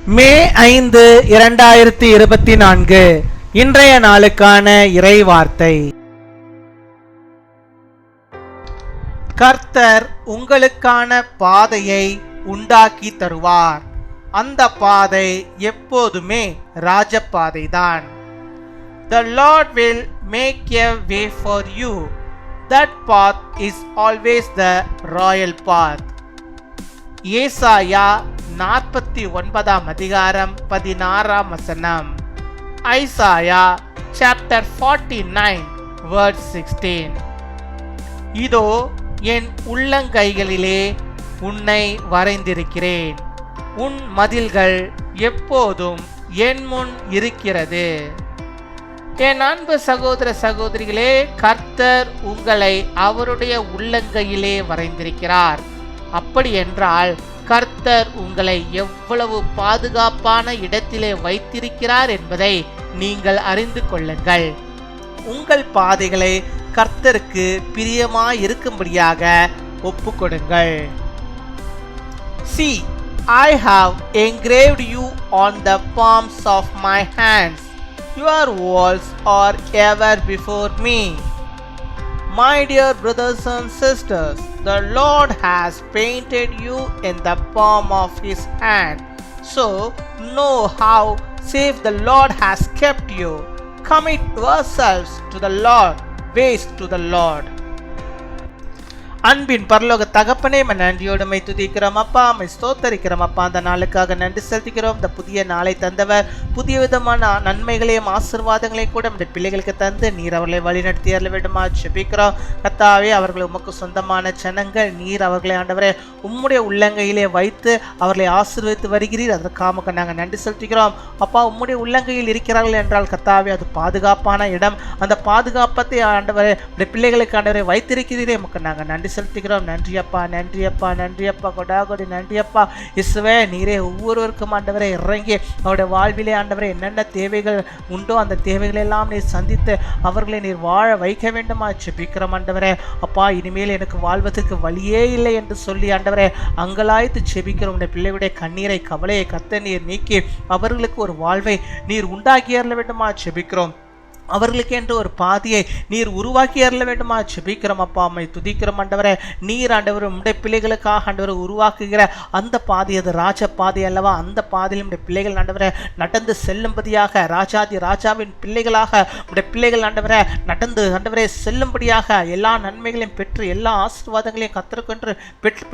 மே 5, 2024 இன்றைய நாளுக்கான இறை வார்த்தை. கர்த்தர் உங்களுக்கான பாதையை உண்டாக்கி தருவார். அந்த பாதை எப்போதுமே ராஜபாதைதான். The Lord will make a way for you. That path is always the royal path. ஏசாயா 49 அதிகாரம் 16 வசனம். Isaiah chapter 49 verse 16. இதோ என் உள்ளங்கைகளிலே உன்னை வரைந்திருக்கிறேன், உன் மதில்கள் எப்போதும் என் முன் இருக்கிறது. என் அன்பு சகோதர சகோதரிகளே, கர்த்தர் உங்களை அவருடைய உள்ளங்கையிலே வரைந்திருக்கிறார். அப்படி என்றால் கர்த்தர் உங்களை எவ்வளவு பாதுகாப்பான இடத்திலே வைத்திருக்கிறார் என்பதை நீங்கள் அறிந்து கொள்ளுங்கள். உங்கள் பாதைகளை கர்த்தருக்கு பிரியமாய் இருக்கும்படியாக ஒப்புக்கொடுங்கள். See, I have engraved you on the palms of my hands. Your walls are ever before me. My dear brothers and sisters, the Lord has painted you in the palm of His hand. So know how safe the Lord has kept you. Commit yourselves to the Lord, ways to the Lord. அன்பின் பரலோக தகப்பனே, நன்றியோடு my துதிக்கிறோம் அப்பா, my ஸ்தோத்தரிக்கிறோம் அப்பா. அந்த நாளுக்காக நன்றி செலுத்துகிறோம். இந்த புதிய நாளை தந்தவர், புதிய விதமான நன்மைகளையும் ஆசீர்வாதங்களையும் கூட நம்முடைய பிள்ளைகளுக்கு தந்து நீர் அவர்களை வழிநடத்தி அருள வேண்டுமா ஜெபிக்கிறோம். கர்த்தாவே, அவர்களை உமக்கு சொந்தமான ஜனங்கள், நீர் அவர்களை ஆண்டவரே உம்முடைய உள்ளங்கையிலே வைத்து அவர்களை ஆசீர்வதித்து வருகிறீர். அதற்காக நாங்கள் நன்றி செலுத்துகிறோம் அப்பா. உம்முடைய உள்ளங்கையில் இருக்கிறார்கள் என்றால் கர்த்தாவே, அது பாதுகாப்பான இடம். அந்த பாதுகாப்பத்தை ஆண்டவரே நம்முடைய பிள்ளைகளுக்கு ஆண்டவரை வைத்திருக்கிறீரே, உமக்கு நாங்கள் நன்றி செலுத்துகிறோம். நன்றி அப்பா, நன்றி அப்பா, நன்றி அப்பா, கொடாகொடி நன்றி அப்பா. இயேசுவே, நீரே ஒவ்வொருவருக்கும் ஆண்டவரை இறங்கி அவருடைய வாழ்விலே ஆண்டவரை என்னென்ன தேவைகள் உண்டோ அந்த தேவைகள் எல்லாம் நீர் சந்தித்து அவர்களை நீர் வாழ வைக்க வேண்டுமா ஜெபிக்கிறோம் ஆண்டவரே. அப்பா, இனிமேல் எனக்கு வாழ்வதற்கு வழியே இல்லை என்று சொல்லி ஆண்டவரே அங்கலாய்த்து ஜெபிக்கிறோம். உடைய பிள்ளைகளுடைய கண்ணீரை, கவலையை கர்த்தர் நீர் நீக்கி அவர்களுக்கு ஒரு வாழ்வை நீர் உண்டாக்கி அருள வேண்டுமா ஜெபிக்கிறோம். அவர்களுக்கு என்று ஒரு பாதையை நீர் உருவாக்கி அருள வேண்டுமா ஜெபிக்கிறோம் அப்பா. அம்மை துதிக்கிறோம் ஆண்டவரே. நீர் ஆண்டவர் உடைய பிள்ளைகளுக்காக ஆண்டவர் உருவாக்குகிற அந்த பாதை அது ராஜ பாதை அல்லவா? அந்த பாதையில் உடைய பிள்ளைகள் ஆண்டவரை நடந்து செல்லும்படியாக, ராஜாதி ராஜாவின் பிள்ளைகளாக உடைய பிள்ளைகள் ஆண்டவரை நடந்து ஆண்டவரை செல்லும்படியாக எல்லா நன்மைகளையும் பெற்று எல்லா ஆசீர்வாதங்களையும் கர்த்தருக்கென்று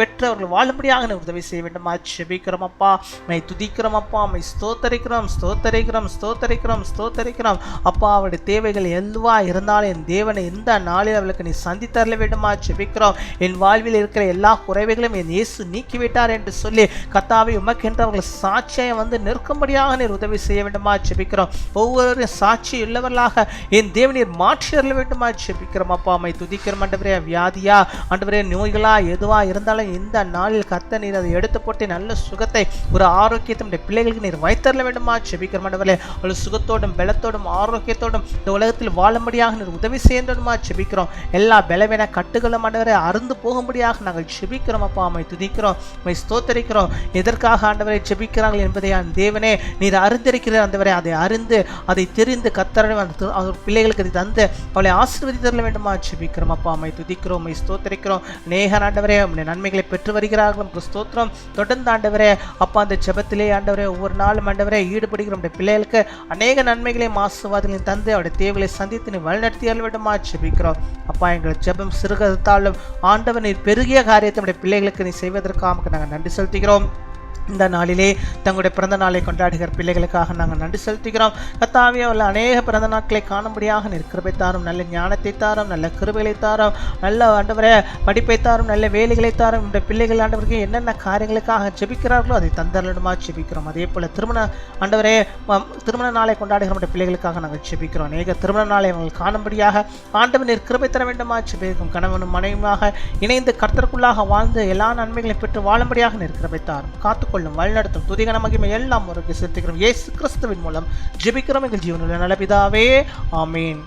பெற்று அவர்கள் வாழும்படியாக உதவி செய்ய வேண்டுமா ஜெபிக்கிறோம் அப்பா. மை துதிக்கிறோம் அப்பா, மை ஸ்தோத்தரிக்கிறோம், ஸ்தோத்தரிக்கிறோம், ஸ்தோத்தரிக்கிறோம், ஸ்தோத்தரிக்கிறோம் அப்பா. அவருடைய தேவைகள் எதுவா இருந்தாலும் என் தேவனை இந்த நாளில் அவளுக்கு நீ சந்தித்தரல வேண்டுமா ஜெபிக்கிறோம். என் வாழ்வில் இருக்கிற எல்லா குறைவைகளும் என் இயேசு நீக்கிவிட்டார் என்று சொல்லி கர்த்தாவே உமக்கென்று அவர்கள் சாட்சியை வந்து நிற்கும்படியாக நீர் உதவி செய்ய வேண்டுமா ஜெபிக்கிறோம். ஒவ்வொரு சாட்சி உள்ளவர்களாக என் தேவனீர் மாற்றி அருள வேண்டுமா ஜெபிக்கிறோம் அப்பா. அம்மை துதிக்கிறோம் ஆண்டவரே. வியாதியா ஆண்டவரே, நோய்களா எதுவா இருந்தாலும் இந்த நாளில் கர்த்தர் நீர் அதை எடுத்து போட்டு நல்ல சுகத்தை, ஒரு ஆரோக்கியத்தை பிள்ளைகளுக்கு நீர் வைத்தரல வேண்டுமா ஜெபிக்கிறோம் ஆண்டவரே. அவள் சுகத்தோடும் பலத்தோடும் ஆரோக்கியத்தோடும் இந்த உலகத்தில் வாழும்படியாக நீர் உதவி செய்யணுமா ஜெபிக்கிறோம். எல்லா பலவீன கட்டுகளும் ஆண்டவரை அருந்து போகும்படியாக நாங்கள் ஜெபிக்கிறோம் அப்பா. அம்மை துதிக்கிறோம், அம்மை ஸ்தோத்தரிக்கிறோம். எதற்காக ஆண்டவரை ஜெபிக்கிறார்கள் என்பதை தேவனே நீர் அறிந்திருக்கிறார் ஆண்டவரே. அதை அறிந்து அதை தெரிந்து கர்த்தரை அவர் பிள்ளைகளுக்கு அதை தந்து அவளை ஆசீர்வதி தர வேண்டுமா ஜெபிக்கிறோம் அப்பா. அம்மை துதிக்கிறோம், அம்மை ஸ்தோத்தரிக்கிறோம். நேகர் ஆண்டவரே உம்முடைய நன்மைகளை பெற்று வருகிறார்கள் ஸ்தோத்திரம். தொடர்ந்து ஆண்டவரே அப்பா அந்த ஜெபத்திலே ஆண்டவரே ஒவ்வொரு நாளும் ஆண்டவரை ஈடுபடுகிற நம்முடைய பிள்ளைகளுக்கு அநேக நன்மைகளையும் ஆசீர்வாதங்களையும் தந்து அவருடைய தேவைகளை சந்தித்து நீ வழிநடத்தி அருள வேண்டுமா ஜெபிக்கிறோம் அப்பா. எங்கள் ஜெபம் சிறுகத்தாலும் ஆண்டவர் நீர் பெருகிய காரியத்தை நம்முடைய பிள்ளைகளுக்கு நீ செய்வதற்காக நாங்கள் நன்றி செலுத்துகிறோம். இந்த நாளிலே தங்களுடைய பிறந்த நாளை கொண்டாடுகிற பிள்ளைகளுக்காக நாங்கள் நன்றி செலுத்துகிறோம். கர்த்தாவே, அவர்கள் அநேக பிறந்த நாட்களை காணும்படியாக நீர் கிருபை தாரும், நல்ல ஞானத்தை தாரும், நல்ல கிருபைகளை தாரும், நல்ல ஆண்டவரே படிப்பை தாரும், நல்ல வேலைகளை தாரும். இந்த பிள்ளைகள் ஆண்டவருக்கு என்னென்ன காரியங்களுக்காக ஜெபிக்கிறார்களோ அதை தந்தருளுமா ஜெபிக்கிறோம். அதே போல ஆண்டவரே திருமண நாளை கொண்டாடுகிற நம்முடைய பிள்ளைகளுக்காக நாங்கள் ஜெபிக்கிறோம். அநேக திருமண நாளை அவர்கள் காணும்படியாக ஆண்டவர் நீர் கிருபை தர வேண்டுமா ஜெபிக்கிறோம். கணவனும் மனைவியாக இணைந்து கர்த்தருக்குள்ளாக வாழ்ந்து எல்லா நன்மைகளை பெற்று வாழும்படியாக நீர் கிருபை தாரும், காத்துக்கொள்ளும், வழிநடத்தும். துதிகன மகிமை எல்லாம் ஒரு செலுத்துகிறோம். இயேசு கிறிஸ்துவின் மூலம் ஜெபிக்கிறோம் எங்கள் ஜீவனுள்ள நல்ல பிதாவே, ஆமீன்.